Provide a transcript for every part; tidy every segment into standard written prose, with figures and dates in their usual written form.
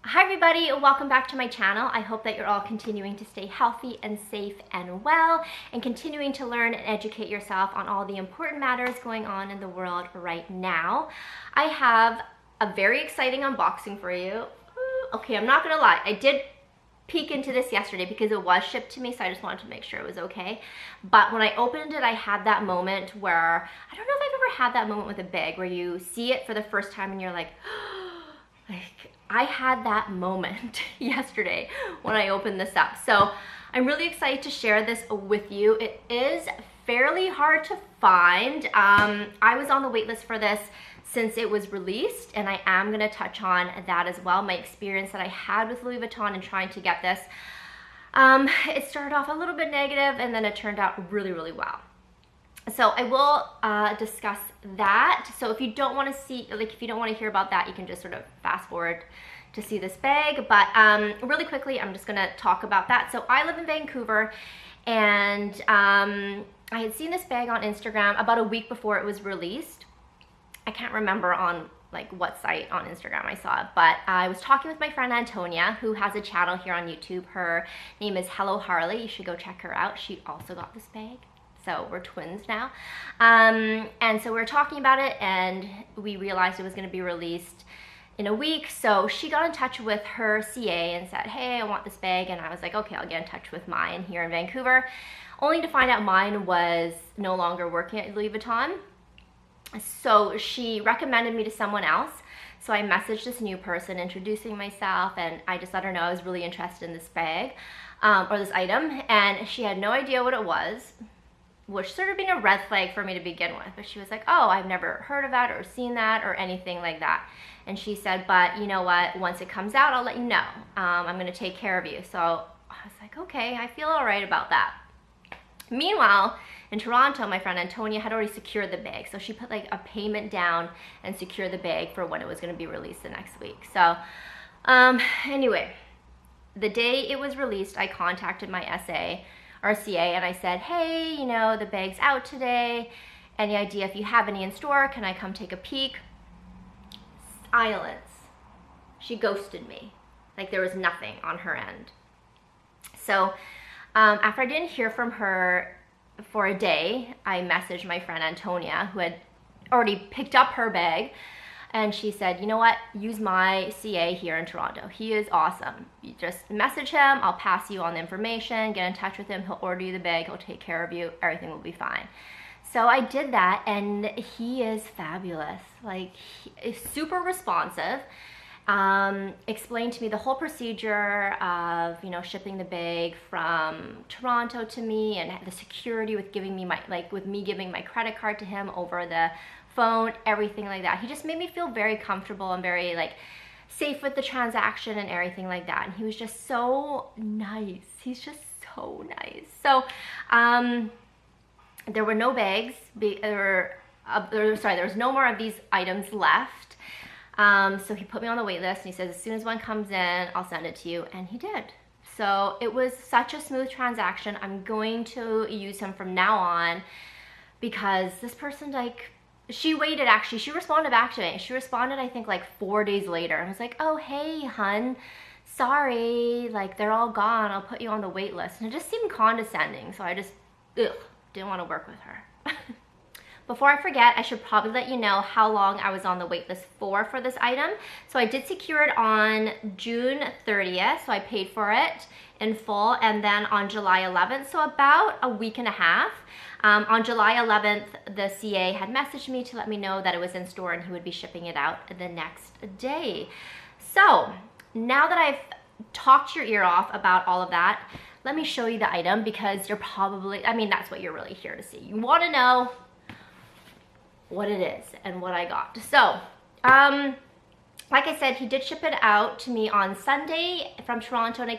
Hi everybody, welcome back to my channel. I hope that you're all continuing to stay healthy and safe and well and continuing to learn and educate yourself on all the important matters going on in the world right now. I have a very exciting unboxing for you. Okay, I'm not gonna lie, I did peek into this yesterday because it was shipped to me, so I just wanted to make sure it was okay. But when I opened it, I had that moment where, I don't know if I've ever had that moment with a bag where you see it for the first time and you're like, I had that moment yesterday when I opened this up. So I'm really excited to share this with you. It is fairly hard to find. I was on the wait list for this since it was released, and I am gonna touch on that as well, my experience that I had with Louis Vuitton and trying to get this. It started off a little bit negative and then it turned out really, really well. So I will discuss that. So if you don't want to see, like if you don't want to hear about that, you can just sort of fast forward to see this bag. But really quickly, I'm just going to talk about that. So I live in Vancouver, and I had seen this bag on Instagram about a week before it was released. I can't remember on like what site on Instagram I saw it, but I was talking with my friend Antonia, who has a channel here on YouTube. Her name is Hello Harley. You should go check her out. She also got this bag. So we're twins now. And so we were talking about it, and we realized it was going to be released in a week. So she got in touch with her CA and said, hey, I want this bag. And I was like, okay, I'll get in touch with mine here in Vancouver, only to find out mine was no longer working at Louis Vuitton. So she recommended me to someone else. So I messaged this new person introducing myself, and I just let her know I was really interested in this bag or this item. And she had no idea what it was, which sort of being a red flag for me to begin with. But she was like, oh, I've never heard of that or seen that or anything like that. And she said, but you know what, once it comes out, I'll let you know. I'm gonna take care of you. So I was like, okay, I feel all right about that. Meanwhile, in Toronto, my friend Antonia had already secured the bag. So she put like a payment down and secured the bag for when it was gonna be released the next week. So anyway, the day it was released, I contacted my RCA, and I said, hey, you know, the bag's out today. Any idea if you have any in store? Can I come take a peek? Silence. She ghosted me. Like there was nothing on her end. So after I didn't hear from her for a day, I messaged my friend Antonia, who had already picked up her bag. And she said, you know what, use my CA here in Toronto. He is awesome. You just message him, I'll pass you on the information, get in touch with him, he'll order you the bag, he'll take care of you, everything will be fine. So I did that, and he is fabulous. Like, he is super responsive. Explained to me the whole procedure of, you know, shipping the bag from Toronto to me, and the security with giving me my, like with me giving my credit card to him over the phone, everything like that. He just made me feel very comfortable and very like safe with the transaction and everything like that. And he was just so nice. He's just so nice. So there were no bags. There was no more of these items left. So he put me on the wait list, and he says, as soon as one comes in, I'll send it to you. And he did. So it was such a smooth transaction. I'm going to use him from now on, because this person, like, she waited, actually. She responded back to me. She responded, I think, like 4 days later. I was like, oh, hey, hun. Sorry. Like, they're all gone. I'll put you on the wait list. And it just seemed condescending. So I just, didn't want to work with her. Before I forget, I should probably let you know how long I was on the wait list for this item. So I did secure it on June 30th. So I paid for it in full. And then on July 11th, so about a week and a half. On July 11th, the CA had messaged me to let me know that it was in store and he would be shipping it out the next day. So now that I've talked your ear off about all of that, let me show you the item, because you're probably, I mean, that's what you're really here to see. You want to know what it is and what I got. So, like I said, he did ship it out to me on Sunday from Toronto, and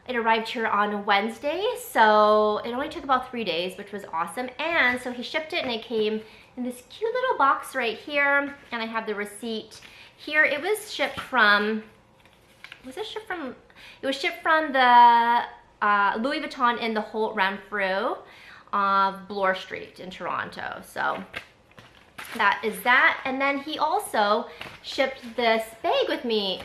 it arrived here on Wednesday, so it only took about 3 days, which was awesome. And so he shipped it, and it came in this cute little box right here, and I have the receipt here. It was shipped from, it was shipped from the Louis Vuitton in the Holt Renfrew of Bloor Street in Toronto. So that is that. And then he also shipped this bag with me,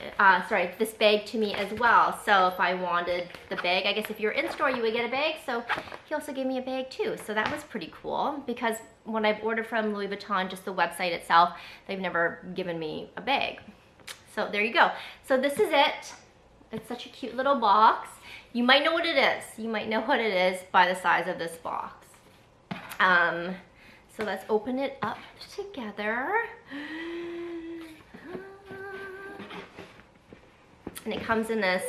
this bag to me as well. So if I wanted the bag, I guess if you're in store, you would get a bag. So he also gave me a bag too. So that was pretty cool, because when I've ordered from Louis Vuitton, just the website itself, they've never given me a bag. So there you go. So this is it. It's such a cute little box. You might know what it is. You might know what it is by the size of this box. So let's open it up together. And it comes in this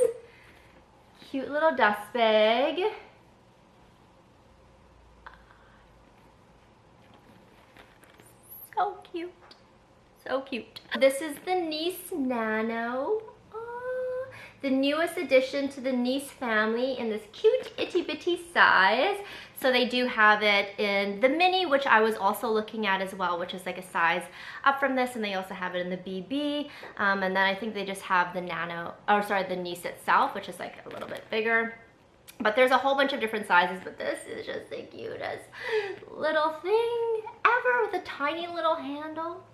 cute little dust bag. So cute. So cute. This is the Nice Nano. The newest addition to the Nice family in this cute itty bitty size. So they do have it in the mini, which I was also looking at as well, which is like a size up from this, and they also have it in the BB. And then I think they just have the Nano, or sorry, the Nice itself, which is like a little bit bigger. But there's a whole bunch of different sizes, but this is just the cutest little thing ever with a tiny little handle.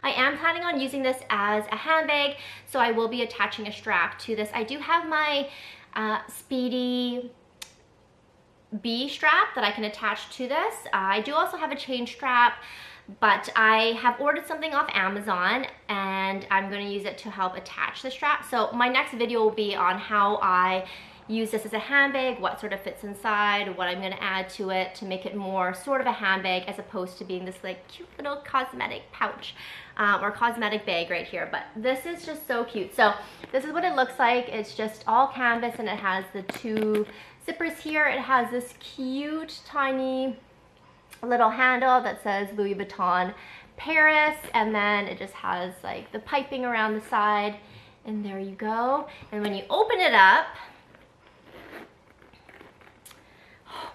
I am planning on using this as a handbag, so I will be attaching a strap to this. I do have my Speedy B strap that I can attach to this. I do also have a chain strap, but I have ordered something off Amazon and I'm going to use it to help attach the strap. So my next video will be on how I use this as a handbag, what sort of fits inside, what I'm going to add to it to make it more sort of a handbag as opposed to being this like cute little cosmetic pouch or cosmetic bag right here. But this is just so cute. So this is what it looks like. It's just all canvas and it has the two zippers here. It has this cute tiny little handle that says Louis Vuitton Paris, and then it just has like the piping around the side, and there you go. And when you open it up,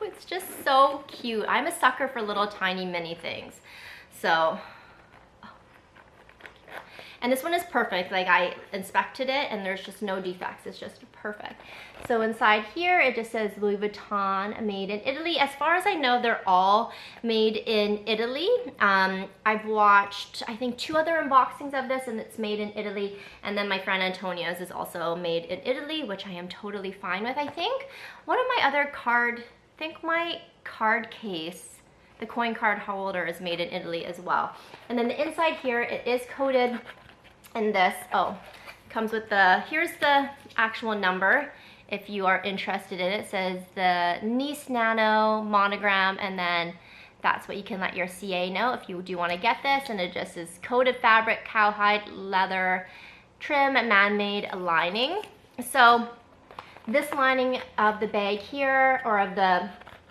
it's just so cute. I'm a sucker for little tiny mini things. So, and this one is perfect. Like, I inspected it and there's just no defects. It's just perfect. So inside here, it just says Louis Vuitton, made in Italy. As far as I know, they're all made in Italy. I've watched, I think, 2 other unboxings of this and it's made in Italy. And then my friend Antonia's is also made in Italy, which I am totally fine with. I think one of my other my card case, the coin card holder, is made in Italy as well. And then the inside here, it is coated in this, comes with the, here's the actual number if you are interested in it. It says the Nice Nano monogram, and then that's what you can let your CA know if you do want to get this. And it just is coated fabric, cowhide, leather, trim, man-made lining. So this lining of the bag here, or of the,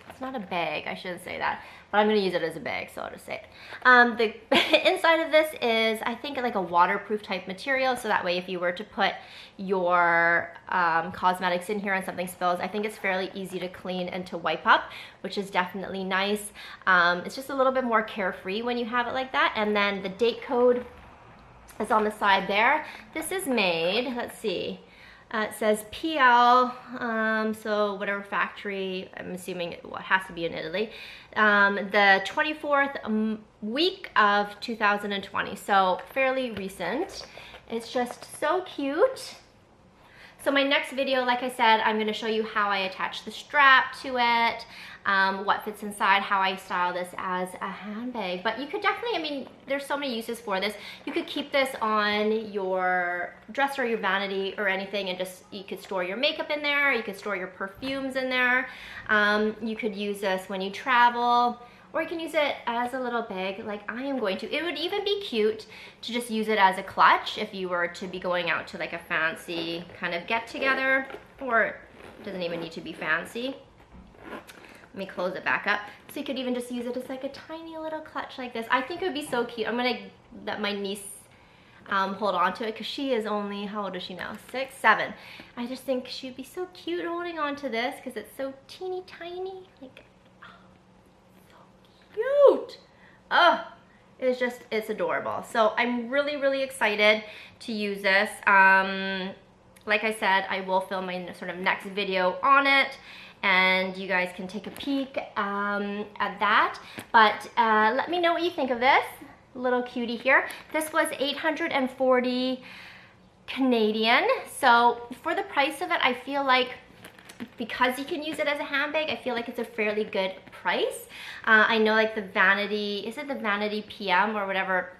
it's not a bag, I shouldn't say that, but I'm gonna use it as a bag, so I'll just say it. The inside of this is, I think, like a waterproof type material, so that way if you were to put your cosmetics in here and something spills, I think it's fairly easy to clean and to wipe up, which is definitely nice. It's just a little bit more carefree when you have it like that. And then the date code is on the side there. This is made, let's see, it says PL, so whatever factory, I'm assuming it has to be in Italy, the 24th week of 2020, so fairly recent. It's just so cute. So my next video, like I said, I'm going to show you how I attach the strap to it, what fits inside, how I style this as a handbag. But you could definitely, I mean, there's so many uses for this. You could keep this on your dresser or your vanity or anything, and just, you could store your makeup in there, you could store your perfumes in there. You could use this when you travel, or you can use it as a little bag like I am going to. It would even be cute to just use it as a clutch if you were to be going out to like a fancy kind of get together, or it doesn't even need to be fancy. Let me close it back up. So you could even just use it as like a tiny little clutch like this. I think it would be so cute. I'm gonna let my niece hold on to it, because she is only, how old is she now? 6, 7. I just think she'd be so cute holding on to this because it's so teeny tiny. Like, cute. Oh, it's just, it's adorable. So I'm really, really excited to use this. Like I said, I will film my sort of next video on it, and you guys can take a peek at that. But let me know what you think of this little cutie here. This was 840 Canadian. So for the price of it, I feel like because you can use it as a handbag, I feel like it's a fairly good price. I know like the Vanity, is it the Vanity PM or whatever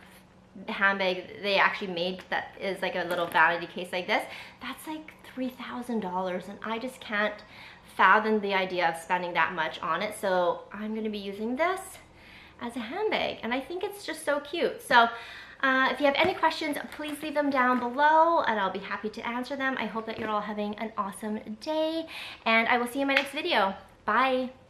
handbag they actually made that is like a little vanity case like this, that's like $3,000, and I just can't fathom the idea of spending that much on it. So I'm gonna be using this as a handbag, and I think it's just so cute. So if you have any questions, please leave them down below and I'll be happy to answer them. I hope that you're all having an awesome day, and I will see you in my next video. Bye.